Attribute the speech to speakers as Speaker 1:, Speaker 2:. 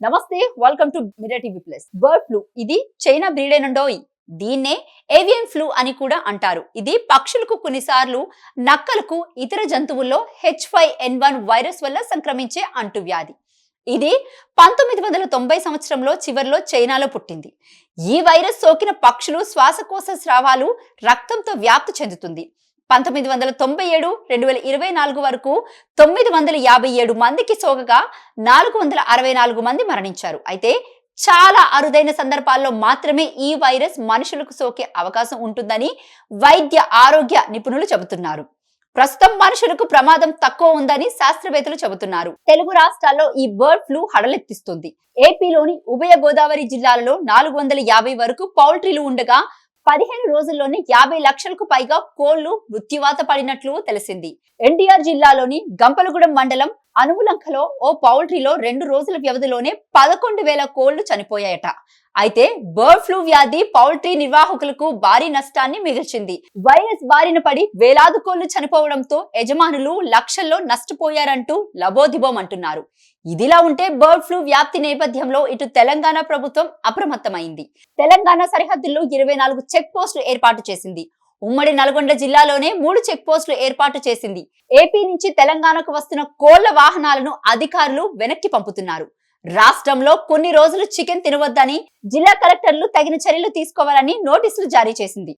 Speaker 1: నమస్తే, welcome to mirror TV plus. Bird flu ఇది China breed అయినండోయ్. దీన్నే ఏవియన్ ఫ్లూ అని కూడా అంటారు. ఇది పక్షులకు, కొన్నిసార్లు నక్కలకు, ఇతర జంతువుల్లో H5N1 వైరస్ వల్ల సంక్రమించే అంటువ్యాధి. ఇది 1990 సంవత్సరంలో చివర్లో చైనాలో పుట్టింది. ఈ వైరస్ సోకిన పక్షులు శ్వాసకోశ స్రావాలు, రక్తంతో వ్యాప్తి చెందుతుంది. 1997 2024 వరకు 957 మందికి సోకగా 464 మంది మరణించారు. అయితే చాలా అరుదైన సందర్భాల్లో మాత్రమే ఈ వైరస్ మనుషులకు సోకే అవకాశం ఉంటుందని వైద్య ఆరోగ్య నిపుణులు చెబుతున్నారు. ప్రస్తుతం మనుషులకు ప్రమాదం తక్కువ ఉందని శాస్త్రవేత్తలు చెబుతున్నారు. తెలుగు రాష్ట్రాల్లో ఈ బర్డ్ ఫ్లూ హడలెత్తిస్తుంది. ఏపీలోని ఉభయ గోదావరి జిల్లాలలో 450 వరకు పౌల్ట్రీలు ఉండగా 15 రోజుల్లోనే 50 లక్షలకు పైగా కోళ్లు మృత్యువాత పడినట్లు తెలిసింది. ఎన్టీఆర్ జిల్లాలోని గంపలగూడెం మండలం అనుములంకలో ఓ పౌల్ట్రీలో 2 రోజుల వ్యవధిలోనే 11,000 కోళ్లు చనిపోయాయట. అయితే బర్డ్ ఫ్లూ వ్యాధి పౌల్ట్రీ నిర్వాహకులకు భారీ నష్టాన్ని మిగిల్చింది. వైరస్ బారిన పడి వేలాది కోళ్లు చనిపోవడంతో యజమానులు లక్షల్లో నష్టపోయారంటూ లబోదిబోమంటున్నారు. ఇదిలా ఉంటే బర్డ్ ఫ్లూ వ్యాప్తి నేపథ్యంలో ఇటు తెలంగాణ ప్రభుత్వం అప్రమత్తమైంది. తెలంగాణ సరిహద్దుల్లో 24 చెక్ పోస్టులు ఏర్పాటు చేసింది. ఉమ్మడి నల్గొండ జిల్లాలోనే 3 చెక్ పోస్టులు ఏర్పాటు చేసింది. ఏపీ నుంచి తెలంగాణకు వస్తున్న కోళ్ల వాహనాలను అధికారులు వెనక్కి పంపుతున్నారు. రాష్ట్రంలో కొన్ని రోజులు చికెన్ తినవద్దని జిల్లా కలెక్టర్లు తగిన చర్యలు తీసుకోవాలని నోటీసులు జారీ చేసింది.